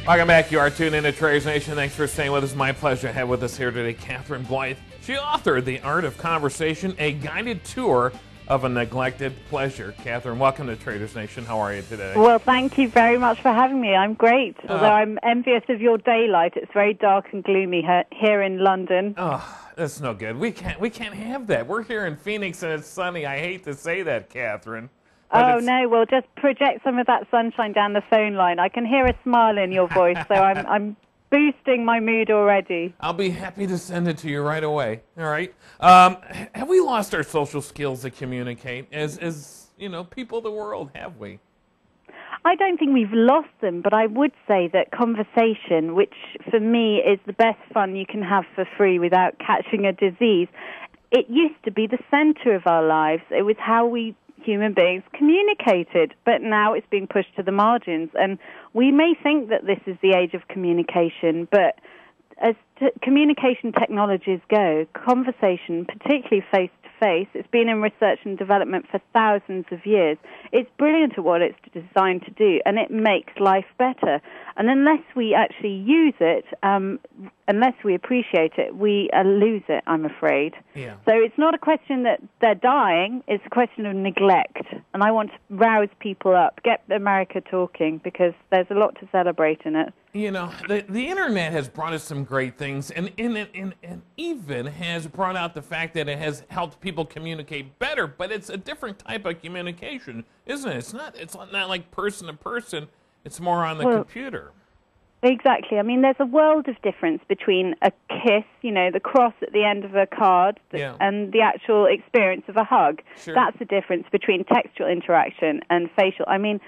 Welcome back. You are tuned into Traders Nation. Thanks for staying with us. My pleasure to have with us here today Catherine Blyth. She authored The Art of Conversation, a guided tour of a neglected pleasure. Catherine, welcome to Traders Nation. How are you today? Well, thank you very much for having me. I'm great, although I'm envious of your daylight. It's very dark and gloomy here in London. Oh, that's no good. We can't have that. We're here in Phoenix and it's sunny. I hate to say that, Catherine. Oh, no, well, just project some of that sunshine down the phone line. I can hear a smile in your voice, so I'm boosting my mood already. I'll be happy to send it to you right away. All right. Have we lost our social skills to communicate as you know, people of the world, have we? I don't think we've lost them, but I would say that conversation, which for me is the best fun you can have for free without catching a disease, it used to be the center of our lives. It was how we human beings communicated, but now it's being pushed to the margins. And we may think that this is the age of communication, but as communication technologies go, conversation, particularly face-to-face, it's been in research and development for thousands of years. It's brilliant at what it's designed to do, and it makes life better. And unless we actually use it, unless we appreciate it, we lose it, I'm afraid. Yeah. So it's not a question that they're dying, it's a question of neglect. And I want to rouse people up, get America talking, because there's a lot to celebrate in it. You know, the internet has brought us some great things, and even has brought out the fact that it has helped people communicate better, but it's a different type of communication, isn't it? It's not like person to person, it's more on the computer. Exactly. I mean, there's a world of difference between a kiss, you know, the cross at the end of a card, and the actual experience of a hug. Sure. That's the difference between textual interaction and facial. I mean,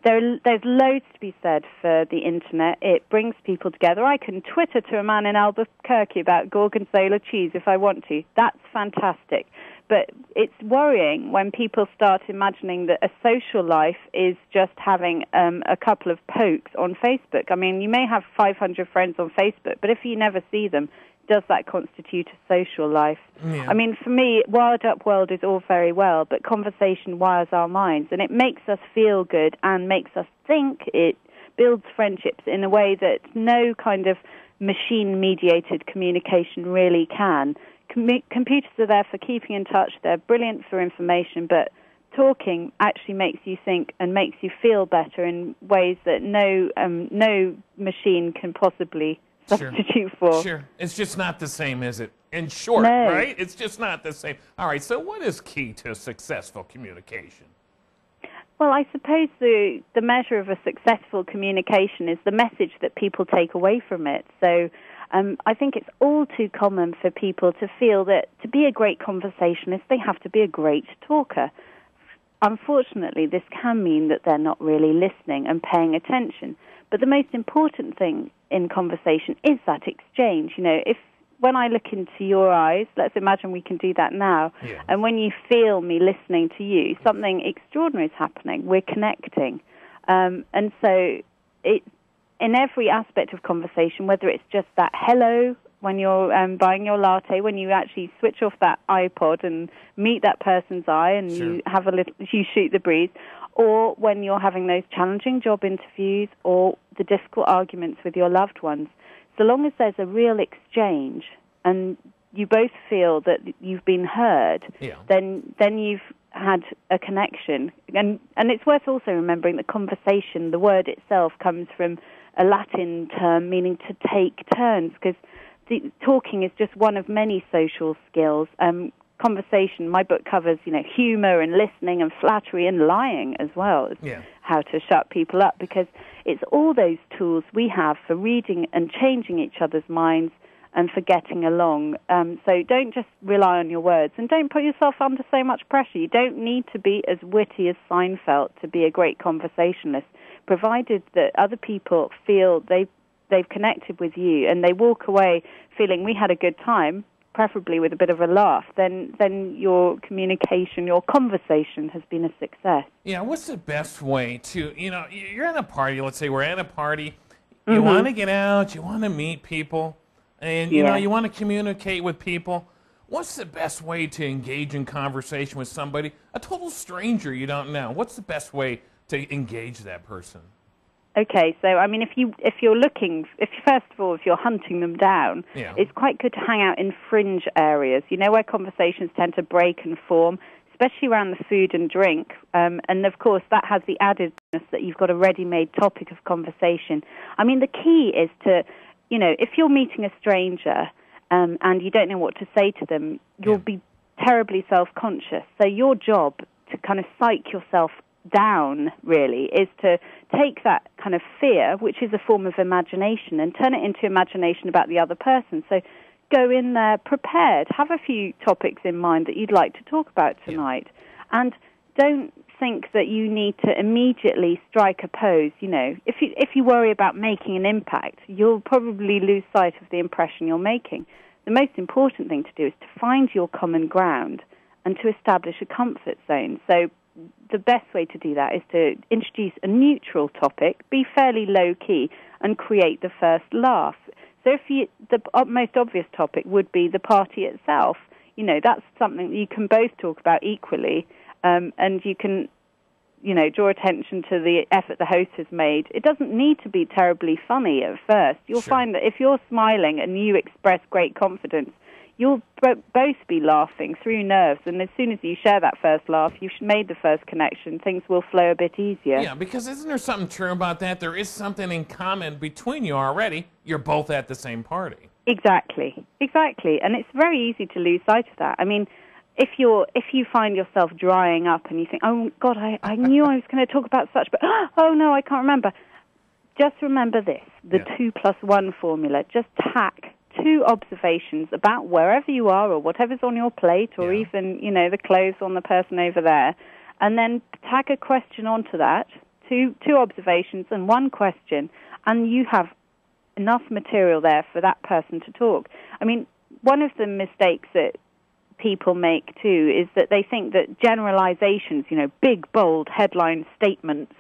there's loads to be said for the internet. It brings people together. I can Twitter to a man in Albuquerque about gorgonzola cheese if I want to. That's fantastic. But it's worrying when people start imagining that a social life is just having a couple of pokes on Facebook. I mean, you may have 500 friends on Facebook, but if you never see them, does that constitute a social life? Yeah. I mean, for me, Wired Up World is all very well, but conversation wires our minds, and it makes us feel good and makes us think. It builds friendships in a way that no kind of machine-mediated communication really can. Computers are there for keeping in touch. They're brilliant for information, but talking actually makes you think and makes you feel better in ways that no machine can possibly substitute for. Sure. It's just not the same, is it? In short, No. right? It's just not the same. All right, so what is key to successful communication? Well, I suppose the measure of a successful communication is the message that people take away from it. So I think it's all too common for people to feel that to be a great conversationalist, they have to be a great talker. Unfortunately, this can mean that they're not really listening and paying attention. But the most important thing in conversation is that exchange. You know, when I look into your eyes, let's imagine we can do that now, and when you feel me listening to you, something extraordinary is happening. We're connecting. And so in every aspect of conversation, whether it's just that hello when you're buying your latte, when you actually switch off that iPod and meet that person's eye and you have you shoot the breeze, or when you're having those challenging job interviews or the difficult arguments with your loved ones, so long as there's a real exchange and you both feel that you've been heard, then you've had a connection. And it's worth also remembering that conversation, the word itself, comes from a Latin term meaning to take turns, because talking is just one of many social skills. Conversation, my book covers, you know, humor and listening and flattery and lying as well as how to shut people up, because it's all those tools we have for reading and changing each other's minds and for getting along. So don't just rely on your words, and don't put yourself under so much pressure. You don't need to be as witty as Seinfeld to be a great conversationalist, provided that other people feel they've connected with you and they walk away feeling we had a good time, preferably with a bit of a laugh, then your communication, your conversation has been a success. Yeah, what's the best way to, you know, you're at a party, let's say we're at a party, you want to get out, you want to meet people, and, you know, you want to communicate with people. What's the best way to engage in conversation with somebody, a total stranger you don't know? What's the best way to engage that person? Okay, so I mean, if you're first of all, if you're hunting them down, it's quite good to hang out in fringe areas. You know, where conversations tend to break and form, especially around the food and drink. And of course, that has the addedness that you've got a ready-made topic of conversation. I mean, the key is to, you know, if you're meeting a stranger and you don't know what to say to them, you'll be terribly self-conscious. So your job to kind of psych yourself down, really, is to take that kind of fear, which is a form of imagination, and turn it into imagination about the other person. So go in there prepared. Have a few topics in mind that you'd like to talk about tonight. And don't think that you need to immediately strike a pose. You know, if you worry about making an impact, you'll probably lose sight of the impression you're making. The most important thing to do is to find your common ground and to establish a comfort zone. So the best way to do that is to introduce a neutral topic, be fairly low-key, and create the first laugh. So the most obvious topic would be the party itself. You know, that's something that you can both talk about equally, and you can, you know, draw attention to the effort the host has made. It doesn't need to be terribly funny at first. You'll find that if you're smiling and you express great confidence, you'll both be laughing through nerves, and as soon as you share that first laugh, you've made the first connection, things will flow a bit easier. Yeah, because isn't there something true about that? There is something in common between you already. You're both at the same party. Exactly, and it's very easy to lose sight of that. I mean, if you find yourself drying up and you think, oh, God, I knew I was going to talk about such, but, oh, no, I can't remember. Just remember this, the 2+1 formula. Just tack 2 observations about wherever you are or whatever's on your plate or even, you know, the clothes on the person over there, and then tag a question onto that, two observations and 1 question, and you have enough material there for that person to talk. I mean, one of the mistakes that people make, too, is that they think that generalizations, you know, big, bold headline statements,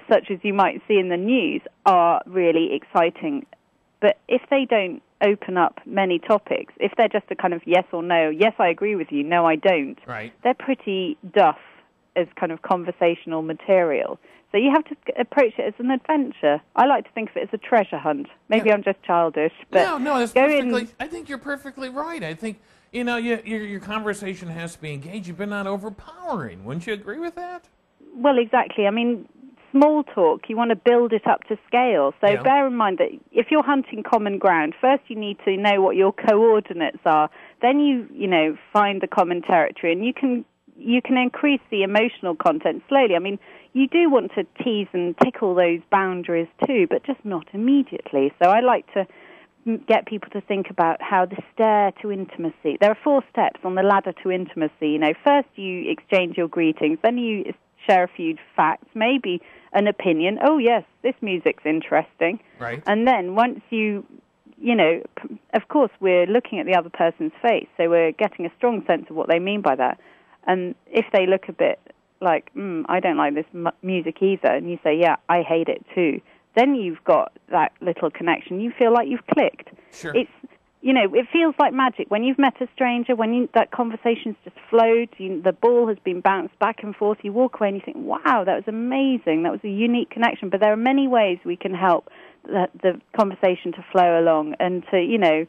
such as you might see in the news, are really exciting. But if they don't open up many topics, if they're just a kind of yes or no, yes, I agree with you, no, I don't, they're pretty duff as kind of conversational material. So you have to approach it as an adventure. I like to think of it as a treasure hunt. Maybe I'm just childish. But no, that's perfectly, I think you're perfectly right. I think, you know, your conversation has to be engaging, but not overpowering. Wouldn't you agree with that? Well, exactly. I mean, small talk, you want to build it up to scale. So bear in mind that if you're hunting common ground, first you need to know what your coordinates are. Then you know, find the common territory, and you can increase the emotional content slowly. I mean, you do want to tease and tickle those boundaries too, but just not immediately. So I like to get people to think about how the stair to intimacy. There are 4 steps on the ladder to intimacy. You know, first you exchange your greetings, then you share a few facts, maybe an opinion. Oh, yes, this music's interesting. Right. And then once you know, of course, we're looking at the other person's face, so we're getting a strong sense of what they mean by that. And if they look a bit like, I don't like this music either, and you say, yeah, I hate it too, then you've got that little connection. You feel like you've clicked. Sure. It's, you know, it feels like magic. When you've met a stranger, that conversation's just flowed, the ball has been bounced back and forth, you walk away and you think, wow, that was amazing, that was a unique connection. But there are many ways we can help the conversation to flow along and to, you know,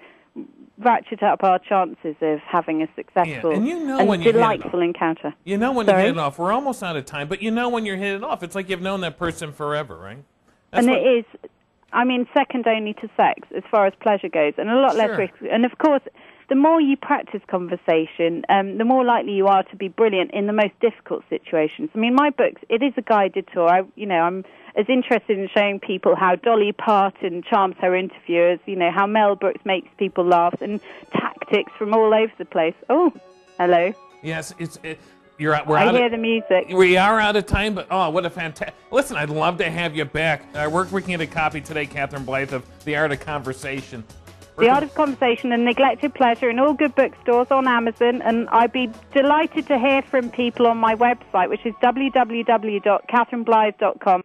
ratchet up our chances of having a successful and, you know, and delightful encounter. You know when you hit it off. We're almost out of time, but you know when you're hit it off. It's like you've known that person forever, right? That's and it is, I mean, second only to sex as far as pleasure goes, and a lot less risk. And of course, the more you practice conversation, the more likely you are to be brilliant in the most difficult situations. I mean, my books, it is a guided tour. I'm as interested in showing people how Dolly Parton charms her interviewers, you know, how Mel Brooks makes people laugh, and tactics from all over the place. Oh, hello. Yes, I hear the music. We are out of time, but what a fantastic... Listen, I'd love to have you back. We're working at a copy today, Catherine Blyth, of The Art of Conversation. The Art of Conversation and Neglected Pleasure in all good bookstores, on Amazon, and I'd be delighted to hear from people on my website, which is www.catherineblythe.com.